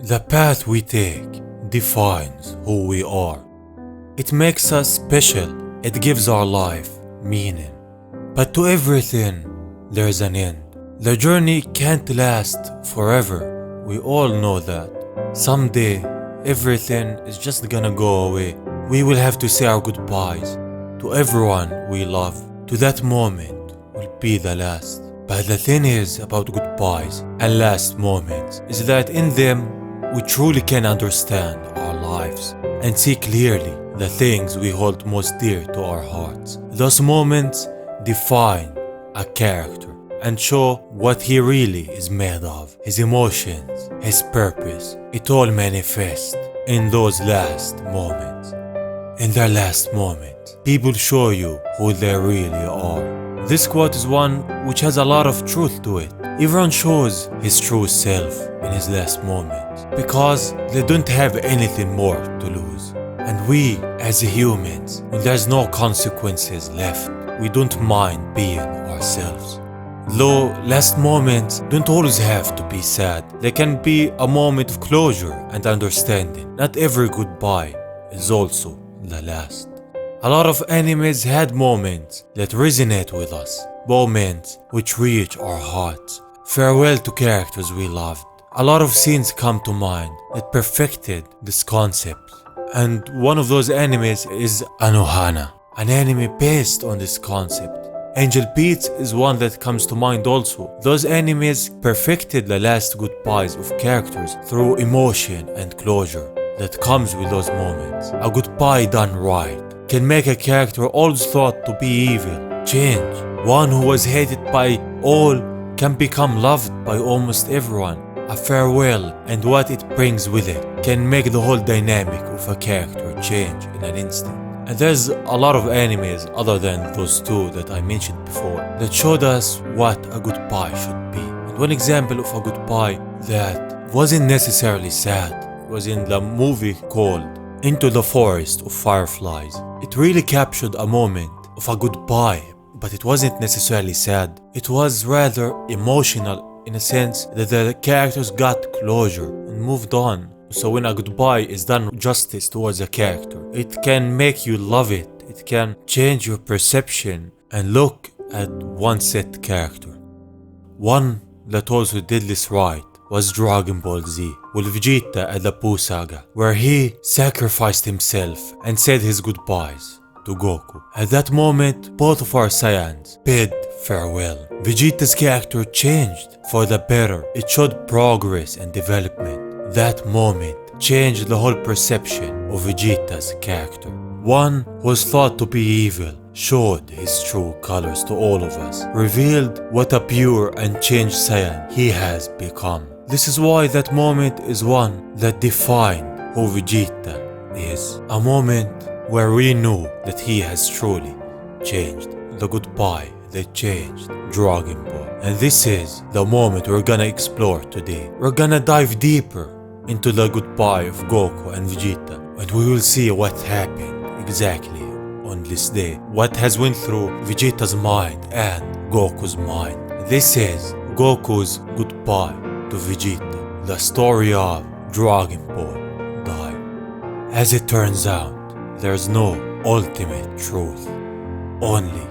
The path we take defines who we are. It makes us special, it gives our life meaning. But to everything, there's an end. The journey can't last forever, we all know that. Someday, everything is just gonna go away. We will have to say our goodbyes to everyone we love. To that moment will be the last. But the thing is about goodbyes and last moments is that in them we truly can understand our lives and see clearly the things we hold most dear to our hearts. Those moments define a character and show what he really is made of. His emotions, his purpose, it all manifests in those last moments. In their last moments, people show you who they really are. This quote is one which has a lot of truth to it. Everyone shows his true self in his last moments because they don't have anything more to lose. And we, as humans, when there's no consequences left, we don't mind being ourselves. Though last moments don't always have to be sad, they can be a moment of closure and understanding. Not every goodbye is also the last. A lot of animes had moments that resonate with us, moments which reach our hearts. Farewell to characters we loved. A lot of scenes come to mind that perfected this concept. And one of those animes is Anohana, an anime based on this concept. Angel Beats is one that comes to mind also. Those animes perfected the last goodbyes of characters through emotion and closure that comes with those moments. A goodbye done right can make a character always thought to be evil change. One who was hated by all can become loved by almost everyone. A farewell and what it brings with it can make the whole dynamic of a character change in an instant. And there's a lot of animes other than those two that I mentioned before that showed us what a goodbye should be. And one example of a goodbye that wasn't necessarily sad was in the movie called Into the Forest of Fireflies. It really captured a moment of a goodbye, but it wasn't necessarily sad. It was rather emotional in a sense that the characters got closure and moved on. So when a goodbye is done justice towards a character, it can make you love it. It can change your perception and look at one set character. One that also did this right was Dragon Ball Z, with Vegeta at the Buu saga, where he sacrificed himself and said his goodbyes to Goku. At that moment, both of our Saiyans bid farewell. Vegeta's character changed for the better. It showed progress and development. That moment changed the whole perception of Vegeta's character. One who was thought to be evil showed his true colors to all of us, revealed what a pure and changed Saiyan he has become. This is why that moment is one that defined who Vegeta is. A moment where we knew that he has truly changed. The goodbye that changed Dragon Ball. And this is the moment we're gonna explore today. We're gonna dive deeper into the goodbye of Goku and Vegeta, and we will see what happened exactly on this day. What has went through Vegeta's mind and Goku's mind. This is Goku's goodbye to Vegeta, the story of Dragon Ball died. As it turns out, there's no ultimate truth. Only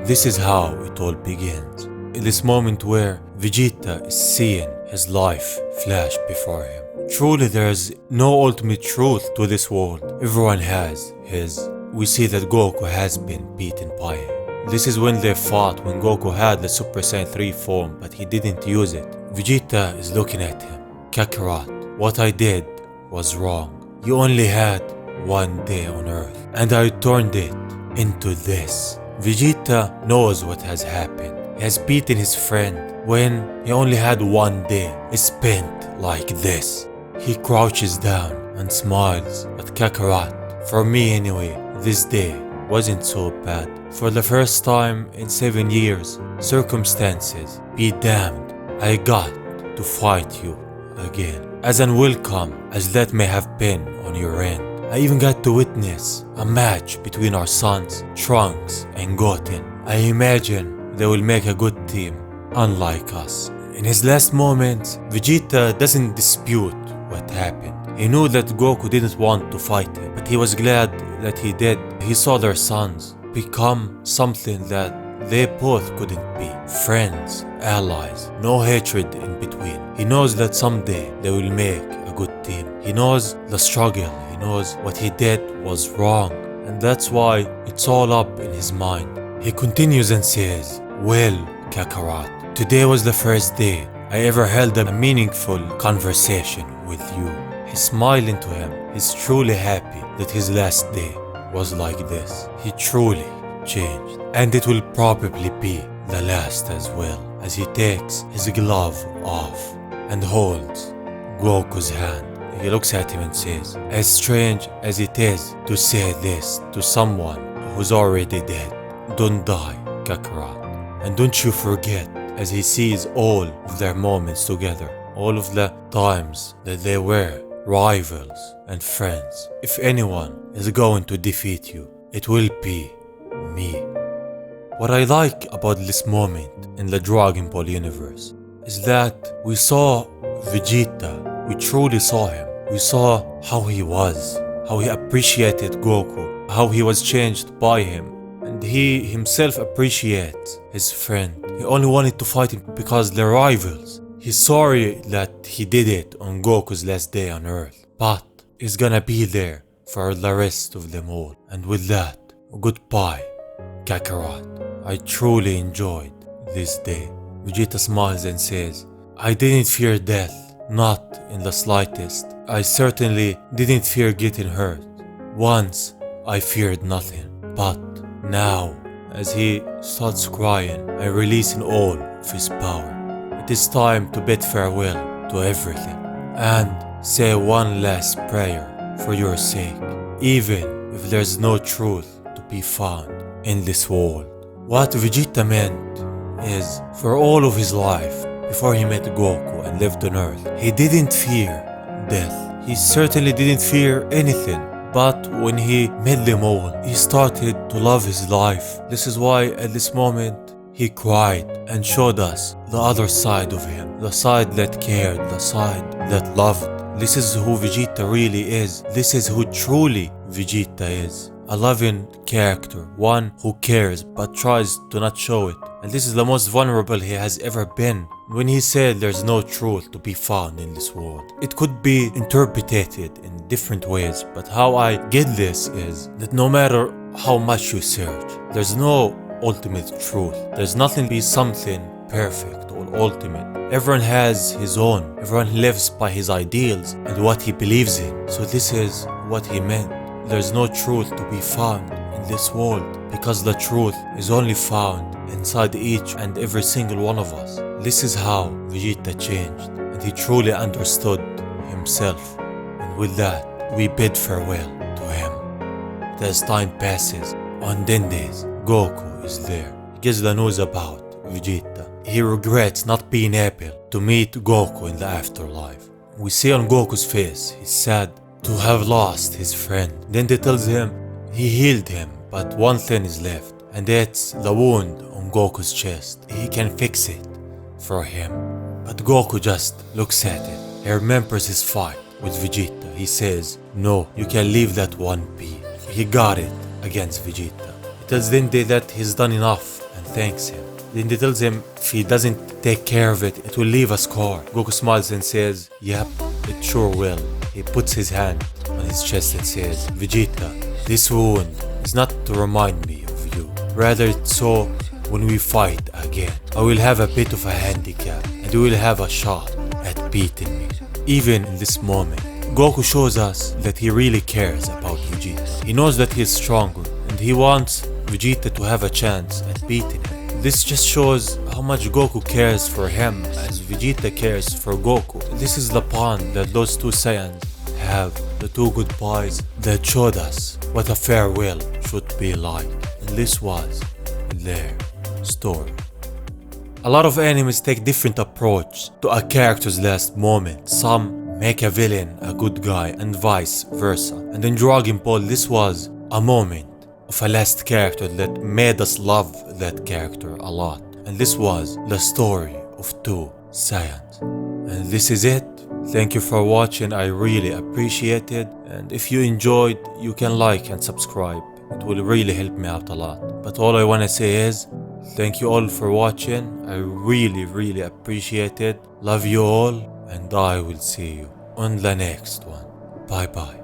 this is how it all begins. In this moment where Vegeta is seeing his life flash before him. Truly there's no ultimate truth to this world. Everyone has his. We see that Goku has been beaten by him. This is when they fought, when Goku had the Super Saiyan 3 form, but he didn't use it. Vegeta is looking at him. Kakarot, what I did was wrong. You only had one day on Earth, and I turned it into this. Vegeta knows what has happened. He has beaten his friend when he only had one day spent like this. He crouches down and smiles at Kakarot. For me anyway, this day wasn't so bad. For the first time in 7 years, circumstances be damned, I got to fight you again. As unwelcome as that may have been on your end, I even got to witness a match between our sons, Trunks and Goten. I imagine they will make a good team, unlike us. In his last moments, Vegeta doesn't dispute what happened. He knew that Goku didn't want to fight him, but he was glad that he did. He saw their sons become something that they both couldn't be. Friends, allies, no hatred in between. He knows that someday they will make a good team. He knows the struggle. He knows what he did was wrong. And that's why it's all up in his mind. He continues and says, "Well, Kakarot, today was the first day I ever held a meaningful conversation with you." He's smiling to him. He's truly happy that his last day was like this. He truly changed. And it will probably be the last as well, as he takes his glove off and holds Goku's hand. He looks at him and says, "As strange as it is to say this to someone who's already dead, don't die, Kakarot. And don't you forget," as he sees all of their moments together, all of the times that they were rivals and friends. "If anyone is going to defeat you, it will be me." What I like about this moment in the Dragon Ball universe is that we saw Vegeta. We truly saw him. We saw how he was, how he appreciated Goku, how he was changed by him. And he himself appreciates his friend. He only wanted to fight him because they're rivals. He's sorry that he did it on Goku's last day on Earth, but he's gonna be there for the rest of them all. And with that, goodbye, Kakarot. I truly enjoyed this day. Vegeta smiles and says, "I didn't fear death, not in the slightest. I certainly didn't fear getting hurt. Once I feared nothing, but now," as he starts crying and releasing all of his power, "it is time to bid farewell to everything and say one last prayer for your sake, even if there's no truth to be found in this world." What Vegeta meant is, for all of his life, before he met Goku and lived on Earth, he didn't fear death. He certainly didn't fear anything. But when he met them all, he started to love his life. This is why at this moment he cried and showed us the other side of him, the side that cared, the side that loved. This is who Vegeta really is. This is who truly Vegeta is. A loving character, one who cares but tries to not show it. And this is the most vulnerable he has ever been. When he said there's no truth to be found in this world, it could be interpreted in different ways, but how I get this is that no matter how much you search, there's no ultimate truth. There's nothing be something perfect or ultimate. Everyone has his own. Everyone lives by his ideals and what he believes in. So this is what he meant. There's no truth to be found in this world because the truth is only found inside each and every single one of us. This is how Vegeta changed, and he truly understood himself. And with that, we bid farewell to him. But as time passes, on Dende's, Goku is there. He gives the news about Vegeta. He regrets not being able to meet Goku in the afterlife. We see on Goku's face, he's sad to have lost his friend. Dende tells him he healed him, but one thing is left, and that's the wound on Goku's chest. He can fix it for him. But Goku just looks at it. He remembers his fight with Vegeta. He says, "No, you can leave that one be." He got it against Vegeta. He tells Dende that he's done enough and thanks him. Dende tells him if he doesn't take care of it, it will leave a scar. Goku smiles and says, "Yep, it sure will." He puts his hand on his chest and says, "Vegeta, this wound is not to remind me of you. Rather it's so when we fight again, I will have a bit of a handicap and you will have a shot at beating me." Even in this moment, Goku shows us that he really cares about Vegeta. He knows that he is stronger and he wants Vegeta to have a chance at beating him. This just shows how much Goku cares for him as Vegeta cares for Goku. This is the bond that those two Saiyans have, the two goodbyes that showed us what a farewell should be like. And this was their story. A lot of animes take different approach to a character's last moment. Some make a villain a good guy and vice versa. And in Dragon Ball, this was a moment of a last character that made us love that character a lot. And this was the story of two Saiyans. And this is it Thank you for watching, I really appreciate it. And if you enjoyed, you can like and subscribe. It will really help me out a lot. But all I wanna say is, thank you all for watching. I really appreciate it. Love you all, and I will see you on the next one. Bye bye.